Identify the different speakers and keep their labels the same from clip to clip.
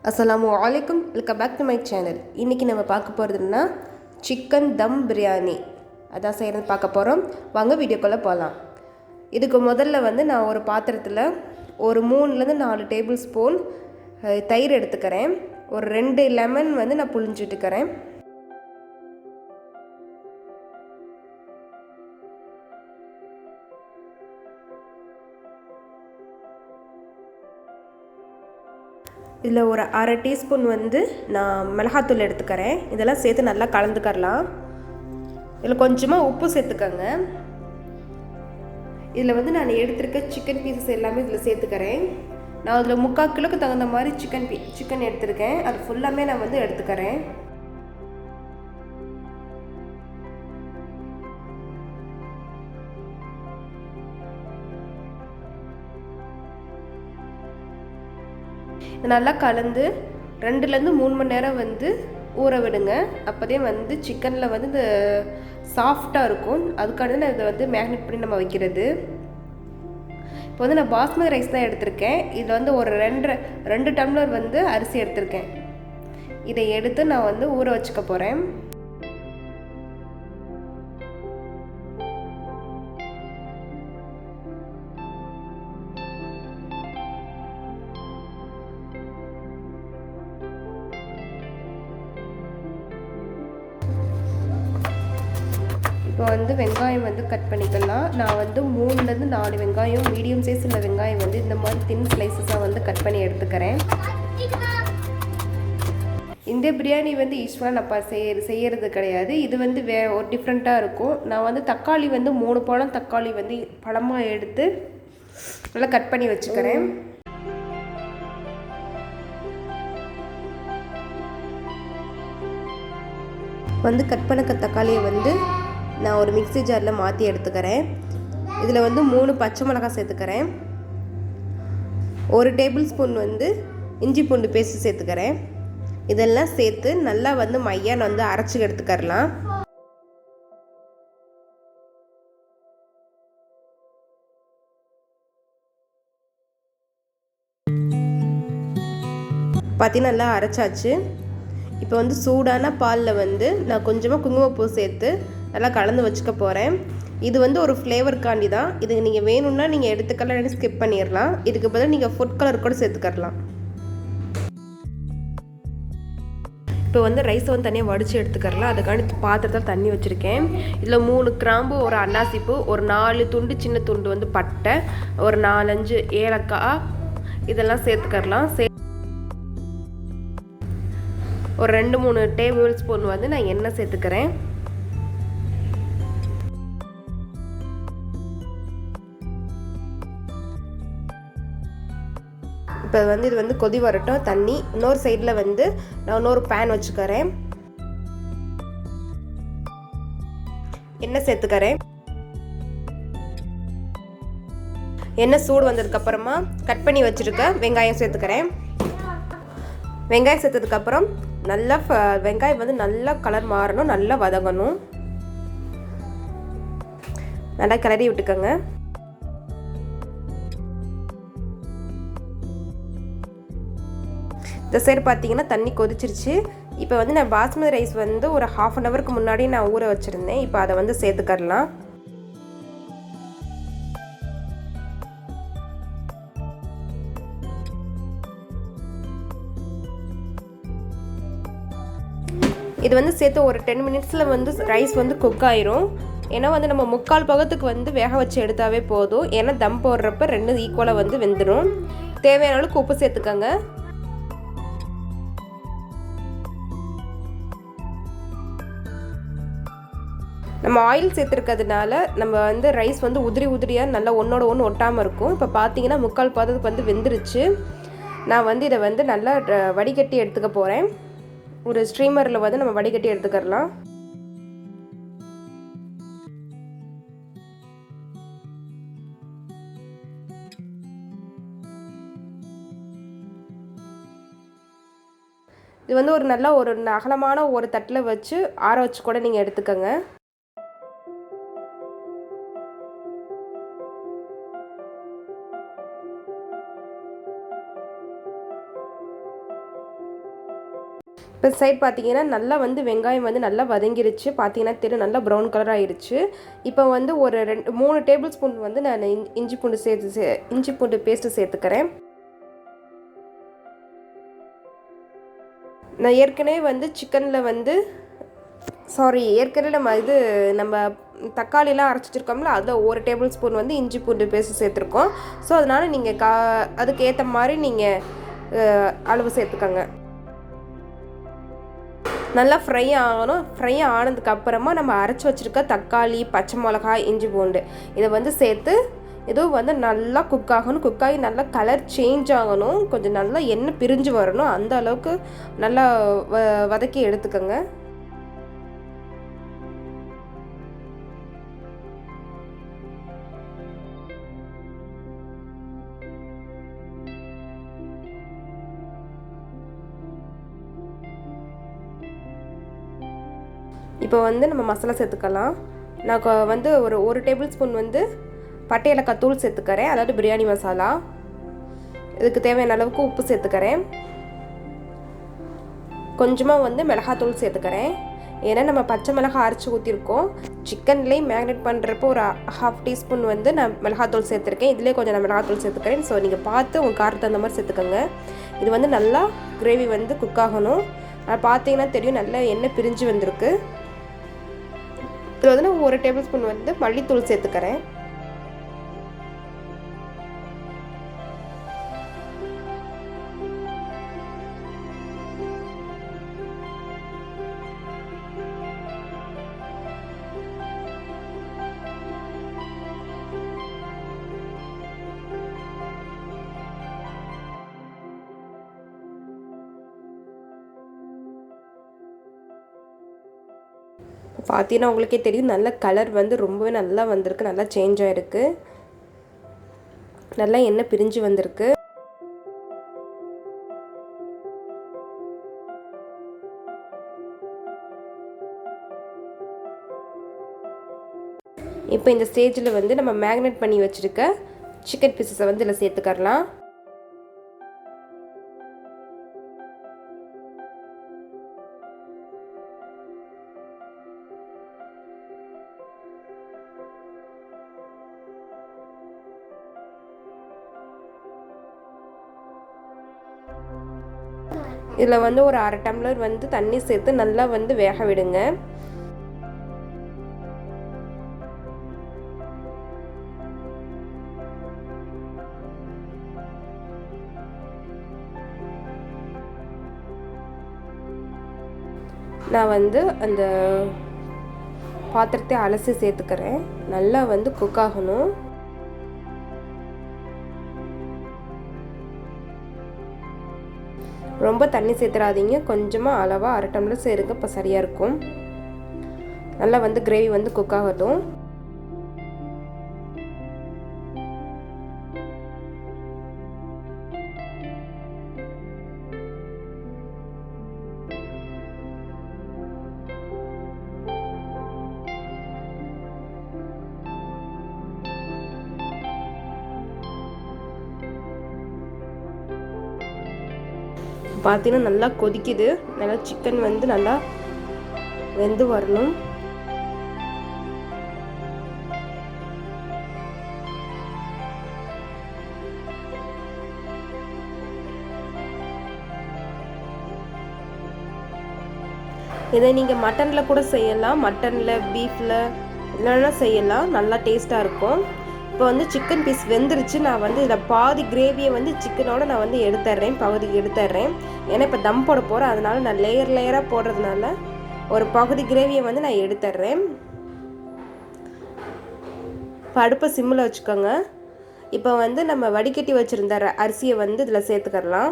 Speaker 1: அஸ்ஸலாமு அலைக்கும், welcome back to my channel. இன்றைக்கி நம்ம பார்க்க போகிறதுனா சிக்கன் தம் பிரியாணி அதான் செய்கிறது பார்க்க போகிறோம். வாங்க வீடியோக்குள்ளே போகலாம். இதுக்கு முதல்ல நான் ஒரு பாத்திரத்தில் ஒரு 3-4 டேபிள் ஸ்பூன் தயிர் எடுத்துக்கிறேன். ஒரு 2 லெமன் நான் புழிஞ்சிட்டுக்கிறேன். இதில் ஒரு அரை டீஸ்பூன் நான் மிளகாத்தூள் எடுத்துக்கிறேன். இதெல்லாம் சேர்த்து நல்லா கலந்துக்கரலாம். இதில் கொஞ்சமாக உப்பு சேர்த்துக்கோங்க. இதில் நான் எடுத்துருக்க சிக்கன் பீசஸ் எல்லாமே இதில் சேர்த்துக்கிறேன். நான் அதில் 3/4 கிலோக்கு தகுந்த மாதிரி சிக்கன் எடுத்துருக்கேன். அது ஃபுல்லாமே நான் எடுத்துக்கிறேன். நல்லா கலந்து 2-3 மணி நேரம் ஊற விடுங்க. அப்போதே சிக்கனில் இந்த சாஃப்டாக இருக்கும். அதுக்காக நான் இதை மேக்னேட் பண்ணி நம்ம வைக்கிறது. இப்போ நான் பாஸ்மதி ரைஸ் தான் எடுத்திருக்கேன். இதில் ஒரு 2 டம்ளர் அரிசி எடுத்திருக்கேன். இதை எடுத்து நான் ஊற வச்சுக்க போகிறேன். இப்போ வெங்காயம் கட் பண்ணிக்கலாம். நான் 3-4 வெங்காயம், மீடியம் சைஸில் வெங்காயம் இந்த மாதிரி தின் ஸ்லைசஸாக கட் பண்ணி எடுத்துக்கிறேன். இந்த பிரியாணி யூஸ்வலாக நான் செய்கிறது கிடையாது. இது ஒரு டிஃப்ரெண்ட்டாக இருக்கும். நான் தக்காளி 3 பழம் தக்காளி பழமாக எடுத்து நல்லா கட் பண்ணி வச்சுக்கிறேன். கட் பண்ண தக்காளியை நான் ஒரு மிக்ஸி ஜாரில் மாற்றி எடுத்துக்கிறேன். இதில் 3 பச்சை மிளகாய் சேர்த்துக்கிறேன். 1 டேபிள் ஸ்பூன் இஞ்சி பூண்டு பேஸ்ட் சேர்த்துக்கிறேன். இதெல்லாம் சேர்த்து நல்லா மையா அரைச்சி எடுத்துக்கரலாம். பார்த்தீங்கன்னா நல்லா அரைச்சாச்சு. இப்போ சூடான பாலில் நான் கொஞ்சமாக குங்குமப்பூ சேர்த்து நல்லா கலந்து வச்சுக்க போகிறேன். இது ஒரு ஃப்ளேவருக்காண்டி தான். இது நீங்கள் வேணும்னா நீங்கள் எடுத்துக்கலாம், ஸ்கிப் பண்ணிடலாம். இதுக்கு பதில் நீங்கள் ஃபுட் கலர் கூட சேர்த்துக்கலாம். இப்போ ரைஸை தனியாக வடித்து எடுத்துக்கலாம். அதுக்காண்டி பாத்திரத்தில் தண்ணி வச்சுருக்கேன். இதில் 3 கிராம்பு, ஒரு அன்னாசிப்பூ, ஒரு 4 துண்டு சின்ன துண்டு பட்டை, ஒரு 4-5 ஏலக்காய் இதெல்லாம் சேர்த்துக்கலாம். ஒரு 2-3 டேபிள் ஸ்பூன் நான் எண்ணெய் சேர்த்துக்கிறேன். இப்போ இது கொதி வரட்டும் தண்ணி. இன்னொரு சைடில் நான் இன்னொரு பேன் வச்சுக்கிறேன். எண்ணெய் சேர்த்துக்கிறேன். எண்ணெய் சூடு வந்ததுக்கப்புறமா கட் பண்ணி வச்சுருக்க வெங்காயம் சேர்த்துக்கிறேன். வெங்காயம் சேர்த்ததுக்கப்புறம் நல்லா வெங்காயம் நல்லா கலர் மாறணும், நல்லா வதங்கணும். நல்லா கிளறி விட்டுக்கோங்க. இந்த சைடு பார்த்தீங்கன்னா தண்ணி கொதிச்சிருச்சு. இப்போ நான் பாஸ்மதி ரைஸ் ஒரு 1/2 அன் ஹவருக்கு முன்னாடி நான் ஊற வச்சுருந்தேன். இப்போ அதை சேர்த்துக்கரலாம். இது சேர்த்து ஒரு 10 மினிட்ஸில் ரைஸ் குக் ஆயிரும். ஏன்னா நம்ம 3/4 பகத்துக்கு வேக வச்சு எடுத்தாவே போதும். ஏன்னா தம் போடுறப்ப 2 ஈக்குவலாக வெந்துடும். தேவையான அளவுக்கு உப்பு சேர்த்துக்கோங்க. நம்ம ஆயில் சேர்த்துருக்கிறதுனால நம்ம ரைஸ் உதிரியாக நல்லா ஒன்றோட ஒன்று ஒட்டாமல் இருக்கும். இப்போ பார்த்தீங்கன்னா 3/4 பதத்துக்கு வெந்துருச்சு. நான் இதை நல்லா வடிகட்டி எடுத்துக்க போகிறேன். ஒரு ஸ்ட்ரீமரில் நம்ம வடிகட்டி எடுத்துக்கலாம். இது ஒரு நல்ல ஒரு அகலமான ஒரு தட்டில் வச்சு ஆற வச்சு கூட நீங்கள் எடுத்துக்கோங்க. இப்போ சைட் பார்த்தீங்கன்னா நல்லா வந்து வெங்காயம் வந்து நல்லா வதங்கிருச்சு. பார்த்தீங்கன்னா தெரியும் நல்லா ப்ரௌன் கலர் ஆயிடுச்சு. இப்போ வந்து ஒரு 3 டேபிள் ஸ்பூன் வந்து நான் இஞ்சி பூண்டு பேஸ்ட்டு சேர்த்துக்கிறேன். நான் ஏற்கனவே வந்து சிக்கனில் வந்து ஏற்கனவே நம்ம தக்காளிலாம் அரைச்சி வச்சுருக்கோம்ல, அதில் 1 டேபிள் ஸ்பூன் வந்து இஞ்சி பூண்டு பேஸ்ட்டு சேர்த்துருக்கோம். ஸோ அதனால் நீங்கள் அதுக்கு ஏற்ற மாதிரி நீங்கள் அளவு சேர்த்துக்கோங்க. நல்லா ஃப்ரை ஆகணும். ஃப்ரை ஆனதுக்கப்புறமா நம்ம அரைச்சி வச்சுருக்க தக்காளி, பச்சை மிளகாய், இஞ்சி பூண்டு இதை வந்து சேர்த்து இதுவும் வந்து நல்லா குக் ஆகணும். குக்காகி நல்லா கலர் சேஞ்ச் ஆகணும். கொஞ்சம் நல்லா எண்ணெய் பிரிஞ்சு வரணும். அந்த அளவுக்கு நல்லா வதக்கி எடுத்துக்கோங்க. இப்போ வந்து நம்ம மசாலா சேர்த்துக்கலாம். நான் வந்து ஒரு டேபிள் ஸ்பூன் வந்து பட்டை ஏலக்காய் தூள் சேர்த்துக்கிறேன், அதாவது பிரியாணி மசாலா. இதுக்கு தேவையான அளவுக்கு உப்பு சேர்த்துக்கிறேன். கொஞ்சமாக வந்து மிளகாத்தூள் சேர்த்துக்கிறேன். ஏன்னா நம்ம பச்சை மிளகாய் அரைச்சி ஊற்றிருக்கோம். சிக்கன்லேயும் மேக்னேட் பண்ணுறப்போ ஒரு 1/2 டீஸ்பூன் வந்து நான் மிளகாத்தூள் சேர்த்துருக்கேன். இதிலே கொஞ்சம் நான் மிளகாத்தூள் சேர்த்துக்கிறேன். ஸோ நீங்கள் பார்த்து உங்கள் காரத்துக்கு அந்த மாதிரி சேர்த்துக்கோங்க. இது வந்து நல்லா கிரேவி வந்து குக் ஆகணும். பார்த்தீங்கன்னா தெரியும் நல்லா எண்ணெய் பிரிஞ்சு வந்திருக்கு. இதில் வந்து நான் 1 டேபிள் ஸ்பூன் வந்து மல்லித்தூள் சேர்த்துக்கிறேன். பார்த்தீங்கன்னா உங்களுக்கே தெரியும் நல்ல கலர் வந்து ரொம்பவே நல்லா வந்திருக்கு. நல்லா சேஞ்ச் ஆகிருக்கு. நல்லா எண்ணெய் பிரிஞ்சு வந்திருக்கு. இப்போ இந்த ஸ்டேஜில் வந்து நம்ம மேக்னேட் பண்ணி வச்சுருக்க சிக்கன் பீசஸை வந்து இதில் சேர்த்துக்கலாம். இதில் வந்து ஒரு 1/2 டம்ளர் வந்து தண்ணி சேர்த்து நல்லா வந்து வேக விடுங்க. நான் வந்து அந்த பாத்திரத்தை அலசி சேர்த்துக்கிறேன். நல்லா வந்து குக் ஆகணும். ரொம்ப தண்ணி சேர்த்துறாதீங்க. கொஞ்சமாக அளவாக 1/2 டம்ளர் சேருங்க. இப்போ சரியாக இருக்கும். நல்லா வந்து கிரேவி வந்து குக் ஆகட்டும். பார்த்தீங்கன்னா நல்லா கொதிக்குது. நல்லா சிக்கன் வந்து நல்லா வெந்து வரணும். இதை நீங்கள் மட்டனில் கூட செய்யலாம். மட்டனில், பீஃபில் இல்லைன்னா செய்யலாம். நல்லா டேஸ்ட்டாக இருக்கும். இப்போ வந்து சிக்கன் பீஸ் வெந்துருச்சு. நான் வந்து இதில் பாதி கிரேவியை வந்து சிக்கனோட நான் வந்து எடுத்துட்றேன். பகுதிக்கு எடுத்துட்றேன். ஏன்னா இப்போ தம் போட போகிறேன். அதனால நான் லேயராக போடுறதுனால ஒரு பகுதி கிரேவியை வந்து நான் எடுத்துட்றேன். இப்போ அடுப்பை சிம்மில் வச்சுக்கோங்க. இப்போ வந்து நம்ம வடிகட்டி வச்சுருந்த அரிசியை வந்து இதில் சேர்த்துக்கலாம்.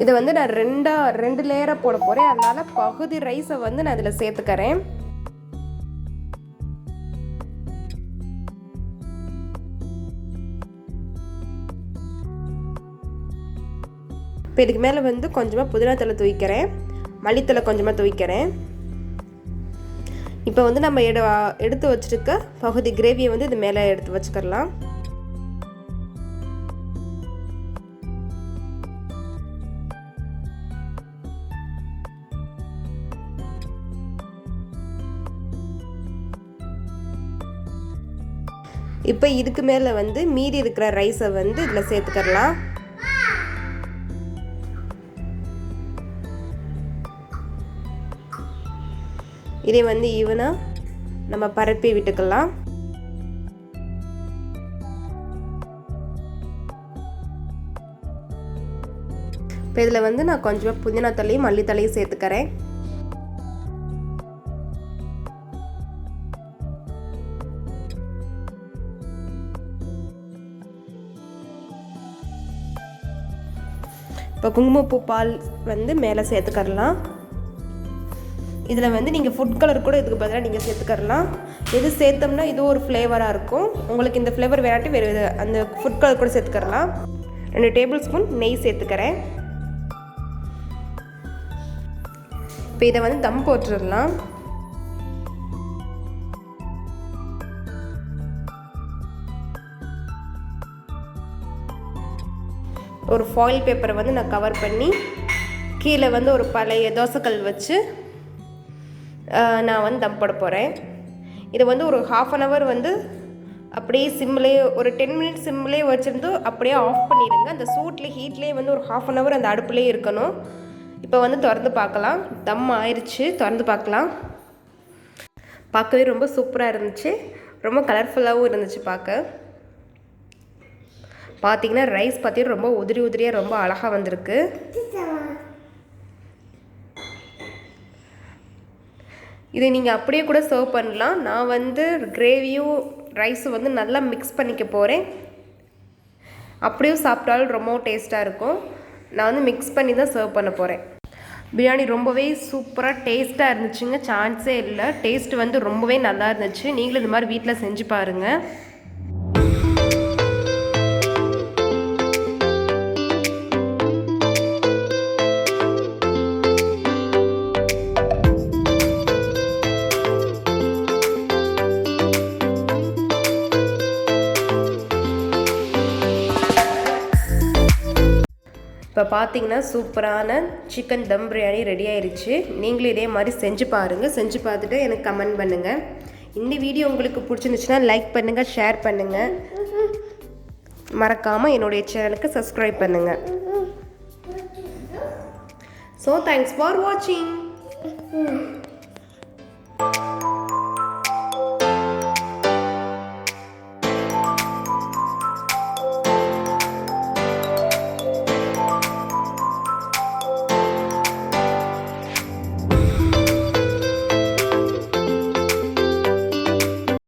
Speaker 1: இதை வந்து நான் 2 லேயராக போட போகிறேன். அதனால் பகுதி ரைஸை வந்து நான் இதில் சேர்த்துக்கிறேன். இப்போ இதுக்கு மேலே வந்து கொஞ்சமாக புதினா தழை தூவிக்கிறேன். மல்லித்தழை கொஞ்சமாக தூவிக்கிறேன். இப்போ வந்து நம்ம எடுத்து வச்சுருக்க பகுதி கிரேவியை வந்து இது மேலே எடுத்து வச்சுக்கலாம். இப்போ இதுக்கு மேலே வந்து மீதி இருக்கிற ரைஸை வந்து இதில் சேர்த்துக்கலாம். இதை வந்து ஈவனாக நம்ம பரப்பி விட்டுக்கலாம். இப்போ இதில் வந்து நான் கொஞ்சம் புதினா தழையும் மல்லித்தழையும் சேர்த்துக்கிறேன். இப்போ குங்குமப்பூ பால் வந்து மேலே சேர்த்துக்கரலாம். இதில் வந்து நீங்கள் ஃபுட் கலர் கூட இதுக்கு பதிலாக நீங்கள் சேர்த்துக்கரலாம். இது சேர்த்தோம்னா இது ஒரு ஃப்ளேவராக இருக்கும். உங்களுக்கு இந்த ஃப்ளேவர் வேணாட்டி வேறு அந்த ஃபுட் கலர் கூட சேர்த்துக்கரலாம். 2 டேபிள் ஸ்பூன் நெய் சேர்த்துக்கிறேன். இப்போ இதை வந்து தம் போட்டுடலாம். ஒரு ஃபாயில் பேப்பரை வந்து நான் கவர் பண்ணி கீழே வந்து ஒரு பழைய தோசைக்கல் வச்சு நான் வந்து தம் போட போகிறேன். இதை வந்து ஒரு 1/2 hour வந்து அப்படியே சிம்லேயே ஒரு 10 minutes சிம்லேயே வச்சுருந்து அப்படியே ஆஃப் பண்ணிடுங்க. அந்த சூட்லேயே ஹீட்லேயே வந்து ஒரு 1/2 hour அந்த அடுப்புலேயே இருக்கணும். இப்போ வந்து திறந்து பார்க்கலாம். தம் ஆயிடுச்சு. திறந்து பார்க்கலாம். பார்க்கவே ரொம்ப சூப்பராக இருந்துச்சு. ரொம்ப கலர்ஃபுல்லாகவும் இருந்துச்சு பார்க்க. பார்த்தீங்கன்னா ரைஸ் பார்த்தீங்கன்னா ரொம்ப உதிரியாக ரொம்ப அழகாக வந்திருக்கு. இதை நீங்கள் அப்படியே கூட சர்வ் பண்ணலாம். நான் வந்து கிரேவியும் ரைஸும் வந்து நல்லா மிக்ஸ் பண்ணிக்க போகிறேன். அப்படியும் சாப்பிட்டாலும் ரொம்ப டேஸ்ட்டாக இருக்கும். நான் வந்து மிக்ஸ் பண்ணி தான் சர்வ் பண்ண போகிறேன். பிரியாணி ரொம்பவே சூப்பராக டேஸ்ட்டாக இருந்துச்சுங்க. சான்ஸே இல்லை. டேஸ்ட் வந்து ரொம்பவே நல்லா இருந்துச்சு. நீங்களும் இந்த மாதிரி வீட்டில் செஞ்சு பாருங்கள். இப்போ பார்த்தீங்கன்னா சூப்பரான சிக்கன் தம் பிரியாணி ரெடி ஆயிடுச்சு. நீங்களும் இதே மாதிரி செஞ்சு பாருங்கள். செஞ்சு பார்த்துட்டு எனக்கு கமெண்ட் பண்ணுங்கள். இந்த வீடியோ உங்களுக்கு பிடிச்சிருந்துச்சுன்னா லைக் பண்ணுங்கள், ஷேர் பண்ணுங்கள். மறக்காமல் என்னுடைய சேனலுக்கு சப்ஸ்கிரைப் பண்ணுங்கள். ஸோ தேங்க்ஸ் ஃபார் வாட்சிங்.